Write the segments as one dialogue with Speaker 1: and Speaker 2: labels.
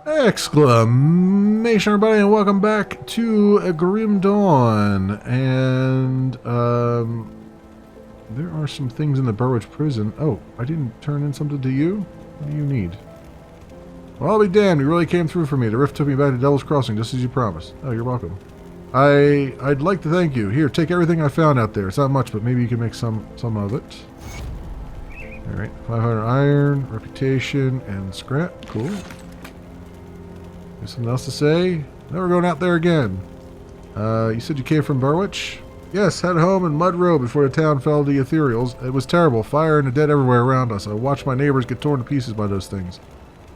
Speaker 1: Exclamation, everybody, and welcome back to a Grim Dawn. And, there are some things in the Burwich prison. Oh, I didn't turn in something to you? What do you need? Well, I'll be damned, you really came through for me. The rift took me back to Devil's Crossing, just as you promised. Oh, you're welcome. I'd like to thank you. Here, take everything I found out there. It's not much, but maybe you can make some of it. Alright, 500 iron, reputation, and scrap. Cool. There's something else to say? Never going out there again. You said you came from Burwich? Yes, headed home in Mud Row before the town fell to the ethereals. It was terrible. Fire and the dead everywhere around us. I watched my neighbors get torn to pieces by those things.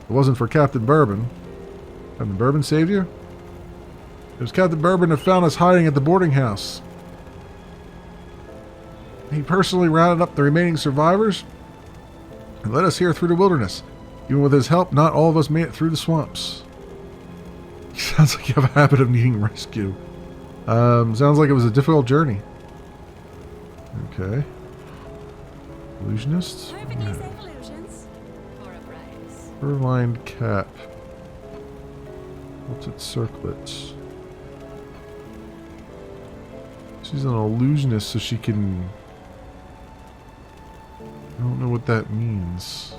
Speaker 1: If it wasn't for Captain Bourbon. Captain Bourbon saved you? It was Captain Bourbon that found us hiding at the boarding house. He personally rounded up the remaining survivors and led us here through the wilderness. Even with his help, not all of us made it through the swamps. Sounds like you have a habit of needing rescue. Sounds like it was a difficult journey. Okay. Illusionist?
Speaker 2: Perfectly safe illusions for a price.
Speaker 1: Fur-lined cap. Melted circlets. She's an illusionist, so she can... I don't know what that means.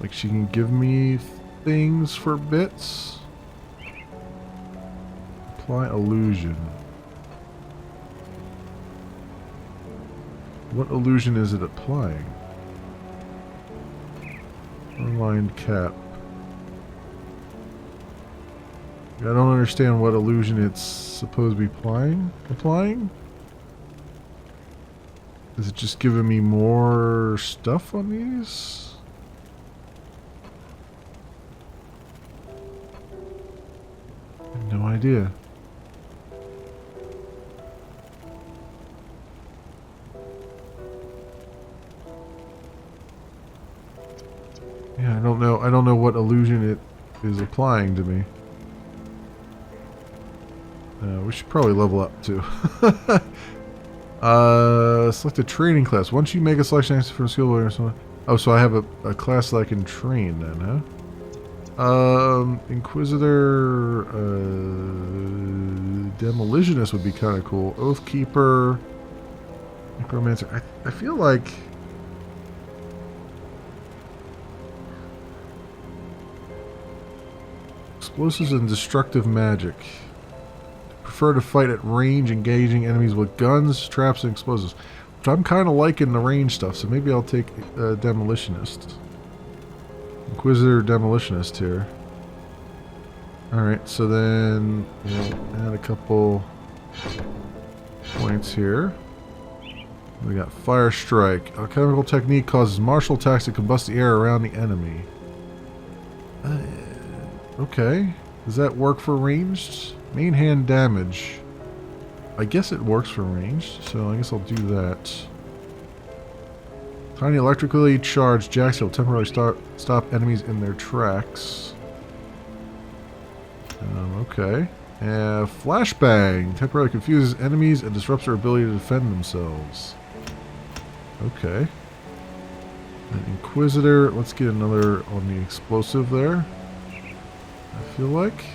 Speaker 1: Like she can give me things for bits? Apply illusion. What illusion is it applying? Fur-lined cap. I don't understand what illusion it's supposed to be applying? Is it just giving me more stuff on these? I have no idea. Yeah, I don't know what illusion it is applying to me. We should probably level up too. Select a training class. Once you make a selection for a skill or something. Oh, so I have a class that I can train then, huh? Inquisitor, Demolitionist would be kind of cool. Oathkeeper, Necromancer. I feel like... Explosives and destructive magic. Prefer to fight at range, engaging enemies with guns, traps, and explosives. Which I'm kind of liking the range stuff, so maybe I'll take Demolitionist. Inquisitor, Demolitionist here. Alright, so then we'll add a couple points here. We got Fire Strike. Alchemical technique causes martial attacks to combust the air around the enemy. Okay. Does that work for ranged? Main hand damage. I guess it works for ranged, so I guess I'll do that. Tiny electrically charged jacks will temporarily stop enemies in their tracks. Okay. Flashbang. Temporarily confuses enemies and disrupts their ability to defend themselves. Okay. An Inquisitor. Let's get another on the explosive there. I feel like.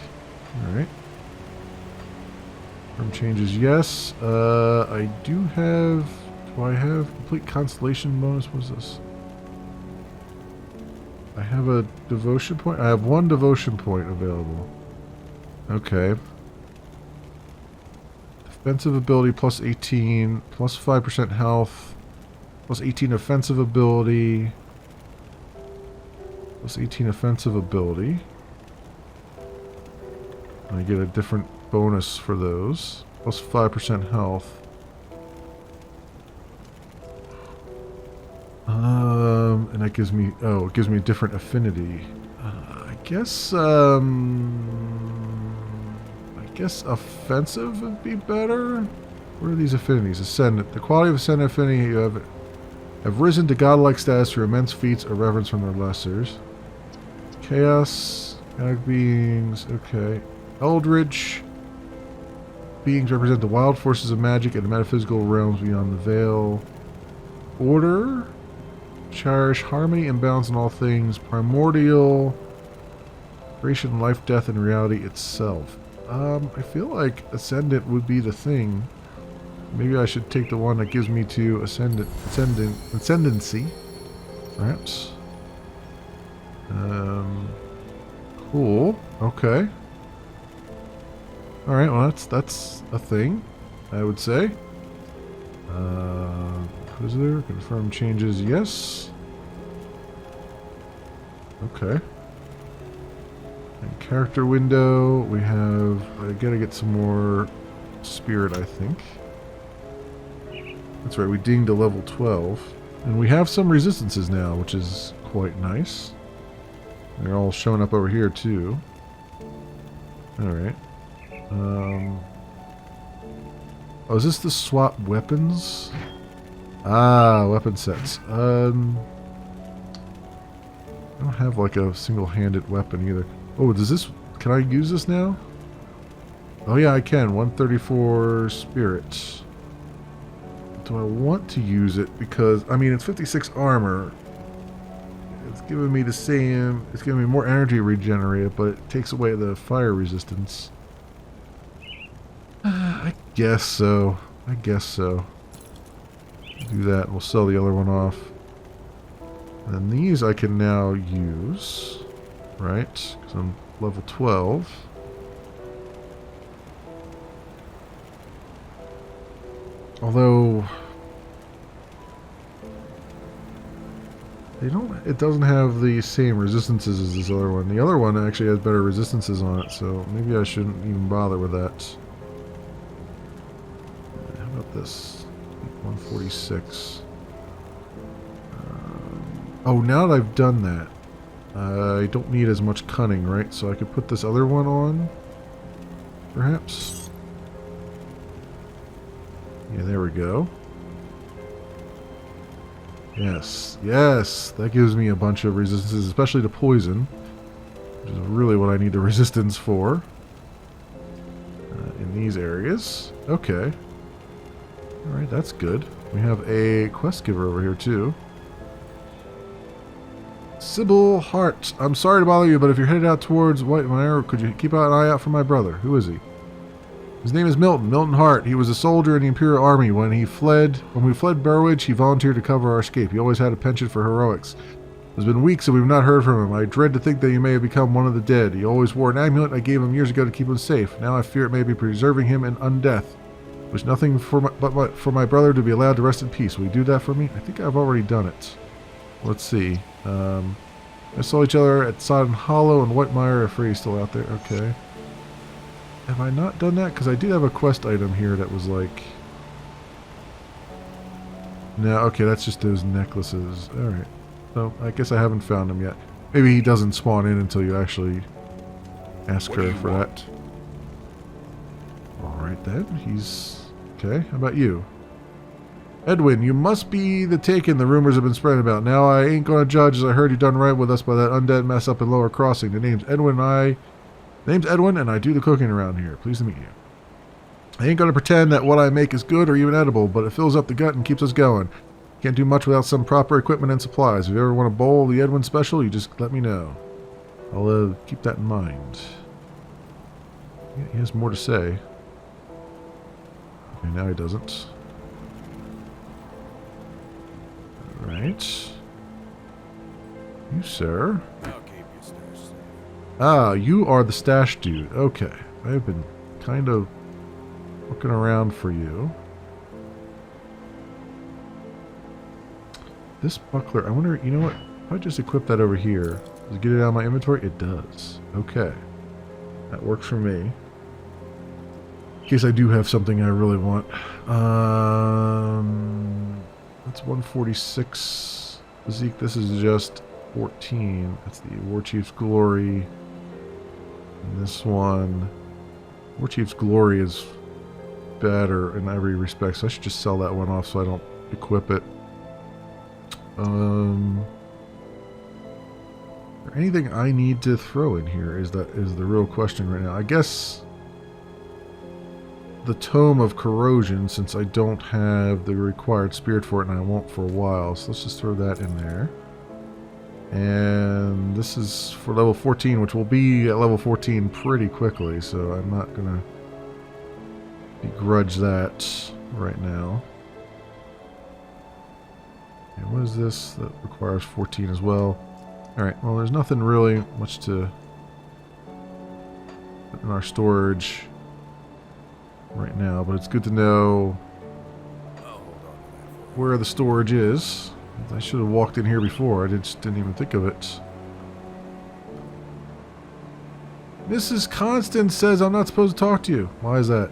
Speaker 1: Alright. Form changes, yes. I do have... Do I have complete constellation bonus? What is this? I have a devotion point? I have one devotion point available. Okay. Defensive ability plus 18, plus 5% health, plus 18 offensive ability, plus 18 offensive ability. I get a different bonus for those. Plus 5% health. And that gives me... Oh, it gives me a different affinity. I guess offensive would be better? What are these affinities? Ascendant. The quality of Ascendant affinity you have risen to godlike status through immense feats or reverence from their lessers. Chaos. Ag beings. Okay. Eldritch beings represent the wild forces of magic and the metaphysical realms beyond the veil. Order? Cherish harmony and balance in all things. Primordial. Creation, life, death, and reality itself. I feel like Ascendant would be the thing. Maybe I should take the one that gives me to Ascendancy. Perhaps. Cool. Okay. Alright, well that's a thing, I would say. Inquisitor, confirm changes, yes. Okay. And character window, we have, I gotta get some more spirit, I think. That's right, we dinged to level 12. And we have some resistances now, which is quite nice. They're all showing up over here, too. Alright. Oh, is this the swap weapons? Ah, weapon sets. I don't have, like, a single-handed weapon, either. Oh, does this... Can I use this now? Oh, yeah, I can. 134 spirit. Do I want to use it? Because, I mean, it's 56 armor. It's giving me the same... It's giving me more energy regenerated, but it takes away the fire resistance. I guess so. I guess so. Do that. We'll sell the other one off. And then these I can now use. Right? Because I'm level 12. Although... They don't... It doesn't have the same resistances as this other one. The other one actually has better resistances on it, so maybe I shouldn't even bother with that. How about this? 146. Oh, now that I've done that, I don't need as much cunning, right? So I could put this other one on, perhaps? Yeah, there we go. Yes, yes, that gives me a bunch of resistances, especially to poison, which is really what I need the resistance for in these areas. Okay. Alright, that's good. We have a quest giver over here, too. Sybil Hart. I'm sorry to bother you, but if you're headed out towards Whitemire, could you keep an eye out for my brother? Who is he? His name is Milton. Milton Hart. He was a soldier in the Imperial Army. When we fled Burwich, he volunteered to cover our escape. He always had a penchant for heroics. It's been weeks and we've not heard from him. I dread to think that he may have become one of the dead. He always wore an amulet I gave him years ago to keep him safe. Now I fear it may be preserving him in undeath. Wish nothing but for my brother to be allowed to rest in peace. Will you do that for me? I think I've already done it. Let's see. I saw each other at Sodden Hollow and Whitemire. Afraid he's still out there. Okay. Have I not done that? Because I did have a quest item here that was like... No, okay, that's just those necklaces. Alright. So, I guess I haven't found him yet. Maybe he doesn't spawn in until you actually ask her for that. Alright then, he's... Okay, how about you? Edwin, you must be the Taken the rumors have been spreading about. Now I ain't gonna judge as I heard you done right with us by that undead mess up in Lower Crossing. The name's Edwin and I do the cooking around here. Pleased to meet you. I ain't gonna pretend that what I make is good or even edible, but it fills up the gut and keeps us going. Can't do much without some proper equipment and supplies. If you ever want to bowl the Edwin special, you just let me know. I'll keep that in mind. Yeah, he has more to say. Okay, now he doesn't. Alright. You, sir. Ah, you are the stash dude. Okay. I've been kind of looking around for you. This buckler, I wonder, you know what? If I just equip that over here, does it get it out of my inventory? It does. Okay. That works for me. In case I do have something I really want. That's 146 physique. This is just 14. That's the War Chief's Glory. And this one, War Chief's Glory is better in every respect, so I should just sell that one off so I don't equip it. Anything I need to throw in here is the real question right now. I guess the Tome of Corrosion since I don't have the required spirit for it, and I won't for a while. So let's just throw that in there. And this is for level 14, which will be at level 14 pretty quickly, so I'm not going to begrudge that right now. And what is this? That requires 14 as well. Alright, well there's nothing really much to put in our storage right now, but it's good to know where the storage is. I should have walked in here before. I just didn't even think of it. Mrs. Constance says I'm not supposed to talk to you. Why is that?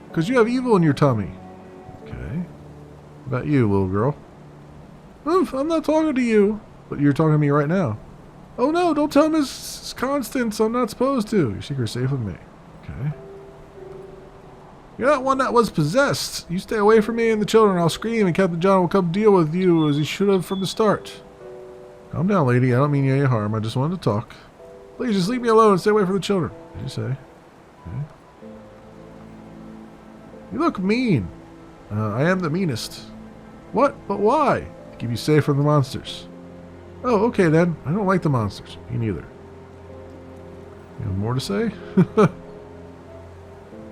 Speaker 1: Because you have evil in your tummy. Okay. What about you, little girl? Oof, I'm not talking to you. But you're talking to me right now. Oh no, don't tell Mrs. Constance I'm not supposed to. Your secret's safe with me. Okay. You're not one that was possessed. You stay away from me and the children. I'll scream and Captain John will come deal with you as he should have from the start. Calm down, lady. I don't mean you any harm. I just wanted to talk. Please, just leave me alone and stay away from the children. What did you say? Okay. You look mean. I am the meanest. What? But why? To keep you safe from the monsters. Oh, okay then. I don't like the monsters. Me neither. You have more to say?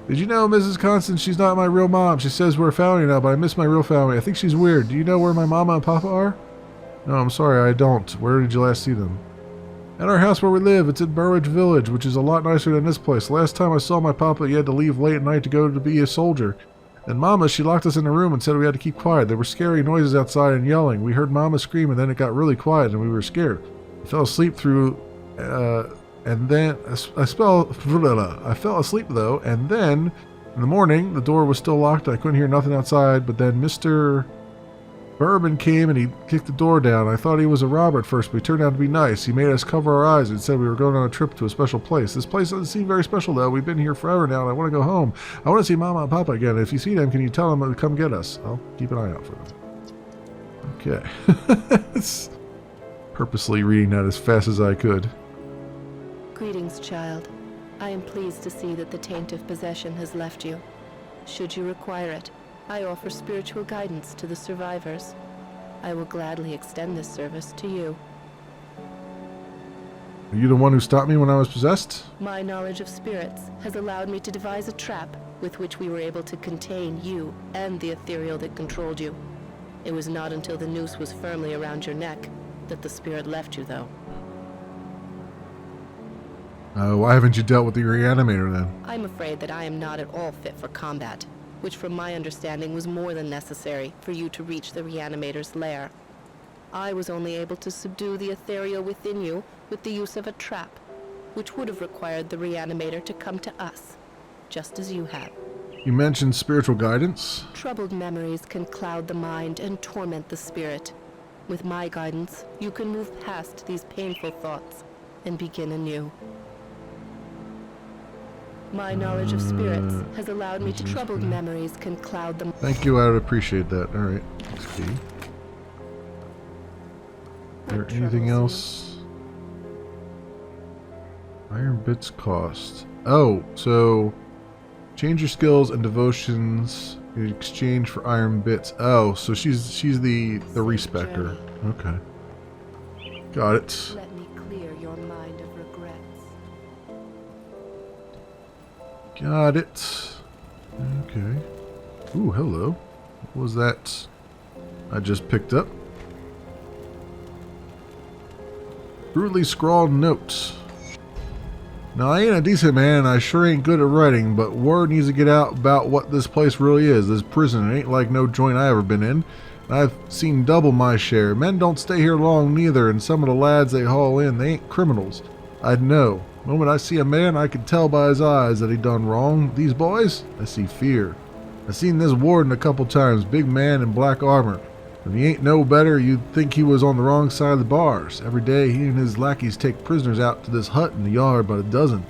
Speaker 1: Did you know, Mrs. Constance, she's not my real mom. She says we're a family now, but I miss my real family. I think she's weird. Do you know where my mama and papa are? No, I'm sorry, I don't. Where did you last see them? At our house where we live. It's in Burridge Village, which is a lot nicer than this place. Last time I saw my papa, he had to leave late at night to go to be a soldier. And Mama, she locked us in a room and said we had to keep quiet. There were scary noises outside and yelling. We heard Mama scream, and then it got really quiet, and we were scared. I fell asleep and then I fell asleep though, and then in the morning the door was still locked. I couldn't hear nothing outside, but then Mr. Bourbon came and he kicked the door down. I thought he was a robber at first, but he turned out to be nice. He made us cover our eyes and said we were going on a trip to a special place. This place doesn't seem very special though. We've been here forever now and I want to go home. I want to see Mama and Papa again. If you see them, can you tell them to come get us? I'll keep an eye out for them. Okay. Purposely reading that as fast as I could.
Speaker 3: Greetings, child. I am pleased to see that the taint of possession has left you. Should you require it, I offer spiritual guidance to the survivors. I will gladly extend this service to you.
Speaker 1: Are you the one who stopped me when I was possessed?
Speaker 3: My knowledge of spirits has allowed me to devise a trap with which we were able to contain you and the ethereal that controlled you. It was not until the noose was firmly around your neck that the spirit left you, though.
Speaker 1: Why haven't you dealt with the reanimator then?
Speaker 3: I'm afraid that I am not at all fit for combat, which from my understanding was more than necessary for you to reach the reanimator's lair. I was only able to subdue the ethereal within you with the use of a trap, which would have required the reanimator to come to us, just as you have.
Speaker 1: You mentioned spiritual guidance?
Speaker 3: Troubled memories can cloud the mind and torment the spirit. With my guidance, you can move past these painful thoughts and begin anew. My knowledge of spirits has allowed me to troubled memories can cloud them.
Speaker 1: Thank you, I would appreciate that. Alright, that's key. Is there anything else? Iron bits cost. Oh, so change your skills and devotions in exchange for iron bits. Oh, so she's the respecter. Okay. Got it.
Speaker 3: Let me clear your mind of regrets.
Speaker 1: Got it. Okay. Ooh, hello. What was that I just picked up? Brutally scrawled notes. Now, I ain't a decent man, and I sure ain't good at writing, but word needs to get out about what this place really is. This prison, it ain't like no joint I ever been in. I've seen double my share. Men don't stay here long neither, and some of the lads they haul in, they ain't criminals. I'd know. The moment I see a man, I can tell by his eyes that he done wrong. These boys, I see fear. I seen this warden a couple times, big man in black armor. If he ain't no better, you'd think he was on the wrong side of the bars. Every day he and his lackeys take prisoners out to this hut in the yard by the dozen.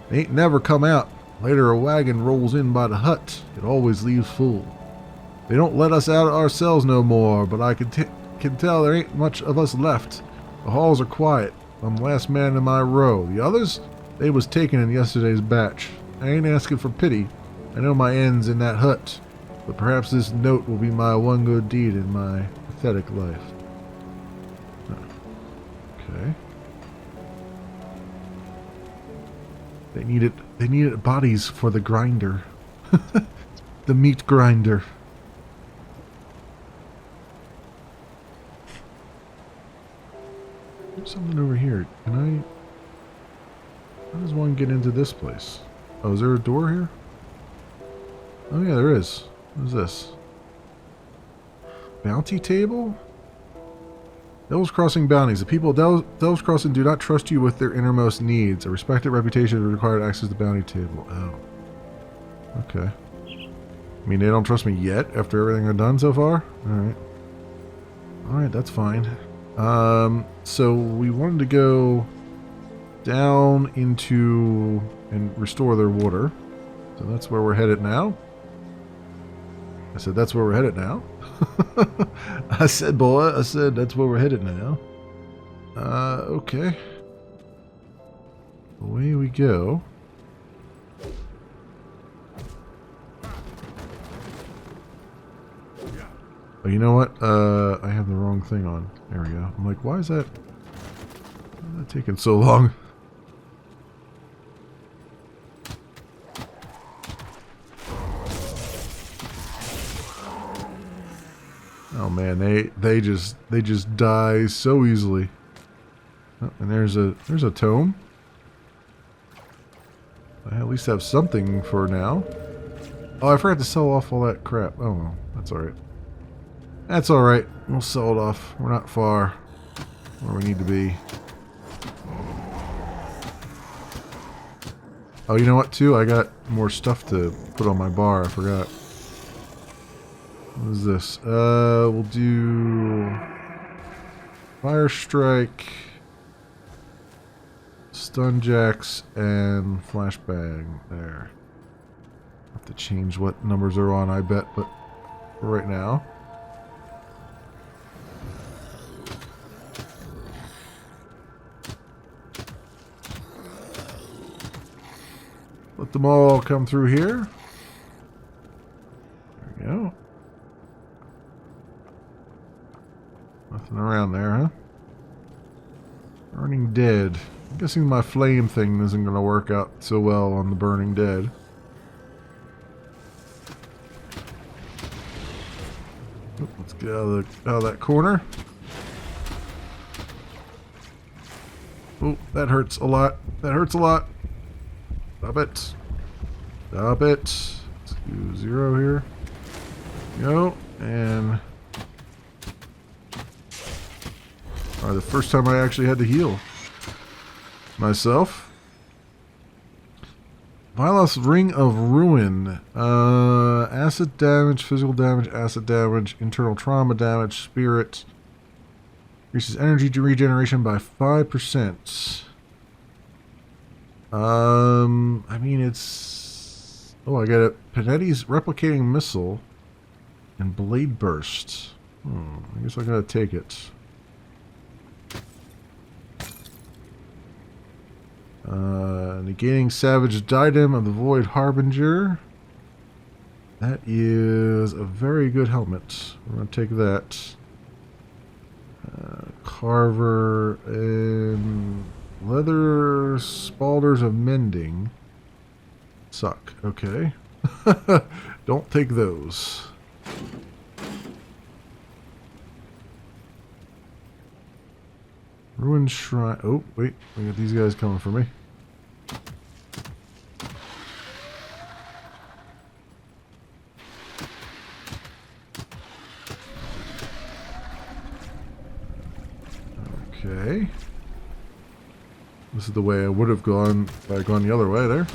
Speaker 1: They ain't never come out. Later a wagon rolls in by the hut. It always leaves full. They don't let us out of our cells no more, but I can tell there ain't much of us left. The halls are quiet. I'm last man in my row. The others, they was taken in yesterday's batch. I ain't asking for pity. I know my end's in that hut, but perhaps this note will be my one good deed in my pathetic life. Okay. They needed bodies for the grinder. The meat grinder. There's something over here. Can I... How does one get into this place? Oh, is there a door here? Oh yeah, there is. What is this? Bounty table? Devil's Crossing bounties. The people of Devil's Crossing do not trust you with their innermost needs. A respected reputation is required to access the bounty table. Oh. Okay. I mean, they don't trust me yet after everything I've done so far? Alright. Alright, that's fine. So we wanted to go down into and restore their water. So that's where we're headed now. I said that's where we're headed now. I said that's where we're headed now. Okay. Away we go. Oh, you know what? I have the wrong thing on. There we go. I'm like, why is that taking so long? Oh man, they just die so easily. Oh, and there's a tome. I at least have something for now. Oh, I forgot to sell off all that crap. Oh well, that's alright. That's alright. We'll sell it off. We're not far where we need to be. Oh, you know what too? I got more stuff to put on my bar. I forgot. What is this? We'll do Fire Strike, Stun Jacks, and Flashbang. There. I have to change what numbers are on, I bet, but for right now. Let them all come through here. There we go. Nothing around there, huh? Burning Dead. I'm guessing my flame thing isn't going to work out so well on the Burning Dead. Oh, let's get out of that corner. Oh, that hurts a lot. That hurts a lot. Stop it. Stop it. Let's do 0 here. Go. And... the first time I actually had to heal myself. Vilos Ring of Ruin. Acid damage, physical damage, acid damage, internal trauma damage, spirit. Increases energy regeneration by 5%. I mean, it's... Oh, I got a Panetti's Replicating Missile and Blade Burst. I guess I gotta take it. Negating Savage Diadem of the Void Harbinger. That is a very good helmet. We're going to take that. Carver and Leather Spalders of Mending. Suck. Okay. Don't take those. Ruined Shrine. Oh, wait. We got these guys coming for me. Okay. This is the way I would have gone if I had gone the other way there.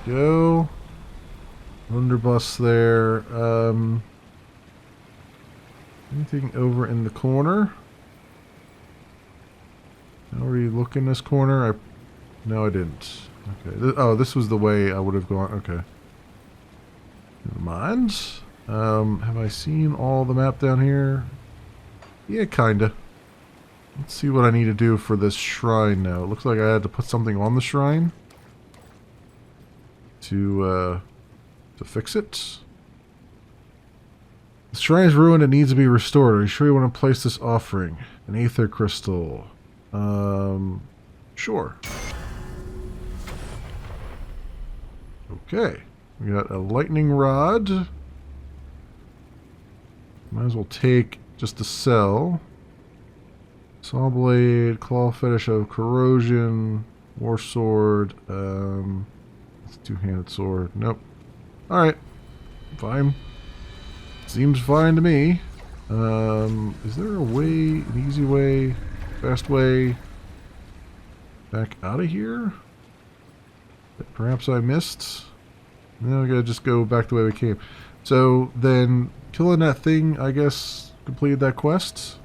Speaker 1: Go. Blunderbuss there. Anything over in the corner? Already look in this corner? No, I didn't. Okay. Oh, this was the way I would have gone. Okay. Never mind. Have I seen all the map down here? Yeah, kinda. Let's see what I need to do for this shrine now. It looks like I had to put something on the shrine to fix it. The shrine is ruined and needs to be restored. Are you sure you want to place this offering? An aether crystal. Sure. Okay. We got a lightning rod. Might as well take just a cell. Saw blade, claw fetish of corrosion, war sword, it's a two-handed sword. Nope. Alright. Fine. Seems fine to me. Is there a way, an easy way, fast way back out of here that perhaps I missed? No, we gotta just go back the way we came. So then, killing that thing, I guess, completed that quest.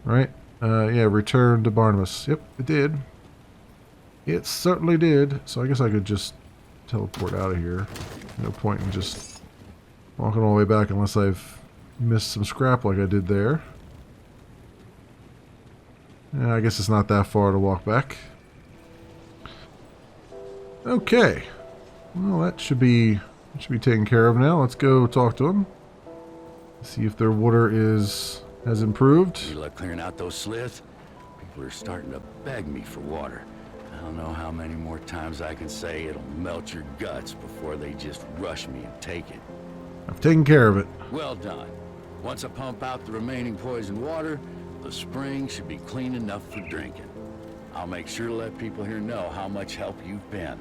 Speaker 1: Right? Yeah, return to Barnabas. Yep, it did. It certainly did. So I guess I could just teleport out of here. No point in just walking all the way back unless I've missed some scrap like I did there. Yeah, I guess it's not that far to walk back. Okay. Well, that should be taken care of now. Let's go talk to them. See if their water has improved.
Speaker 4: Any luck clearing out those sliths? People are starting to beg me for water. I don't know how many more times I can say it'll melt your guts before they just rush me and take it.
Speaker 1: I've taken care of it.
Speaker 4: Well done. Once I pump out the remaining poisoned water, the spring should be clean enough for drinking. I'll make sure to let people here know how much help you've been.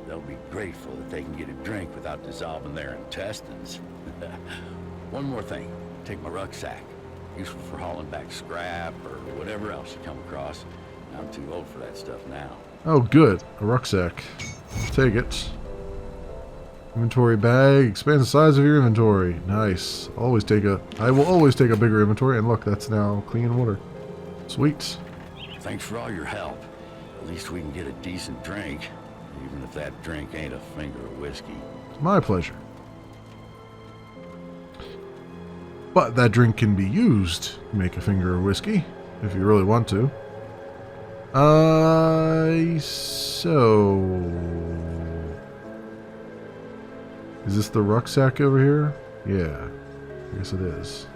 Speaker 4: They'll be grateful that they can get a drink without dissolving their intestines. One more thing. Take my rucksack. Useful for hauling back scrap or whatever else you come across. I'm too old for that stuff now.
Speaker 1: Oh, good. A rucksack. Take it. Inventory bag. Expand the size of your inventory. Nice. I will always take a bigger inventory. And look, that's now clean water. Sweet.
Speaker 4: Thanks for all your help. At least we can get a decent drink. Even if that drink ain't a finger of whiskey.
Speaker 1: My pleasure. But that drink can be used to make a finger of whiskey, if you really want to. So... Is this the rucksack over here? Yeah, I guess it is.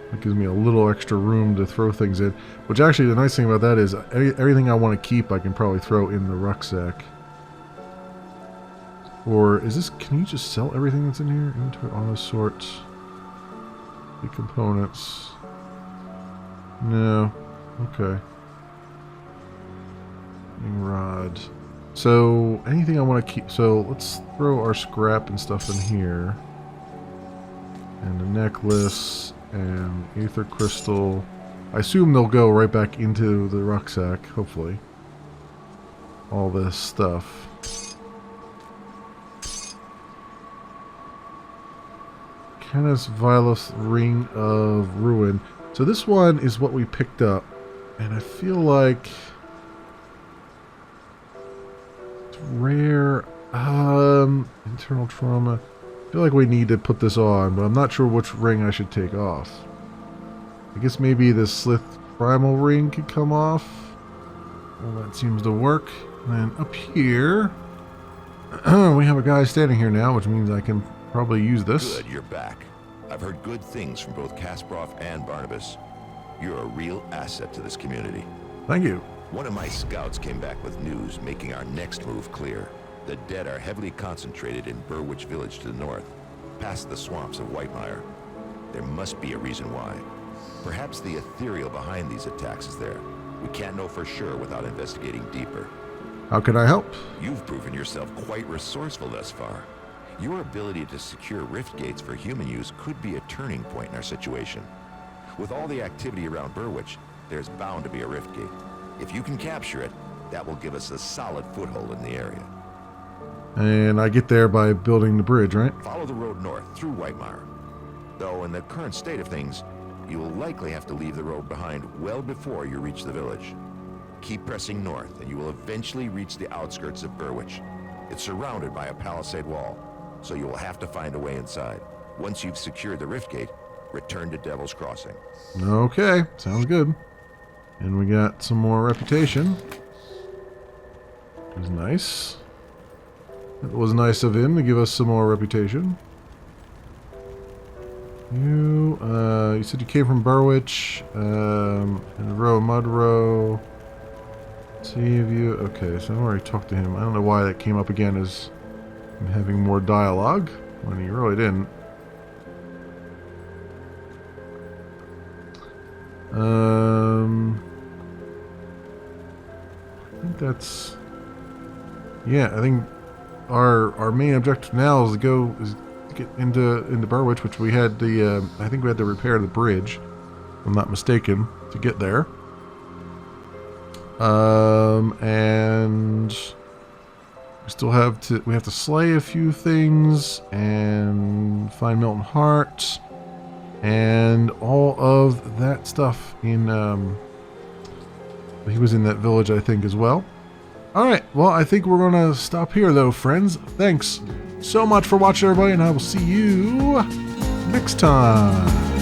Speaker 1: That gives me a little extra room to throw things in. Which actually, the nice thing about that is, everything I want to keep, I can probably throw in the rucksack. Or is this, can you just sell everything that's in here? Inventory, auto sort, the components. No. Okay. Rod. So, anything I want to keep. So, let's throw our scrap and stuff in here. And a necklace, and aether crystal. I assume they'll go right back into the rucksack, hopefully. All this stuff. Canis Vilos Ring of Ruin. So this one is what we picked up. And I feel like... it's rare. Internal trauma. I feel like we need to put this on, but I'm not sure which ring I should take off. I guess maybe the Slith Primal ring could come off. Well, that seems to work. And then up here... we have a guy standing here now, which means I can probably use this.
Speaker 5: Good, you're back. I've heard good things from both Kasparov and Barnabas. You're a real asset to this community.
Speaker 1: Thank you.
Speaker 5: One of my scouts came back with news making our next move clear. The dead are heavily concentrated in Burwich Village to the north, past the swamps of Whitemire. There must be a reason why. Perhaps the ethereal behind these attacks is there. We can't know for sure without investigating deeper.
Speaker 1: How can I help?
Speaker 5: You've proven yourself quite resourceful thus far. Your ability to secure rift gates for human use could be a turning point in our situation. With all the activity around Burwich, there's bound to be a rift gate. If you can capture it, that will give us a solid foothold in the area.
Speaker 1: And I get there by building the bridge, right?
Speaker 5: Follow the road north through Whitemire. Though in the current state of things, you will likely have to leave the road behind well before you reach the village. Keep pressing north and you will eventually reach the outskirts of Burwich. It's surrounded by a palisade wall, so you will have to find a way inside. Once you've secured the rift gate, return to Devil's Crossing.
Speaker 1: Okay, sounds good. And we got some more reputation. It was nice. It was nice of him to give us some more reputation. You said you came from Burwich, and Mudrow. See of you. Okay, so I already talked to him. I don't know why that came up again as him having more dialogue when he really didn't. I think that's. Yeah, I think our main objective now is to get into Burwich, which we had the. I think we had to repair the bridge, if I'm not mistaken, to get there. And we still have to slay a few things and find Milton Hart and all of that stuff in he was in that village, I think, as well. Alright, well, I think we're gonna stop here though, friends. Thanks so much for watching, everybody, and I will see you next time.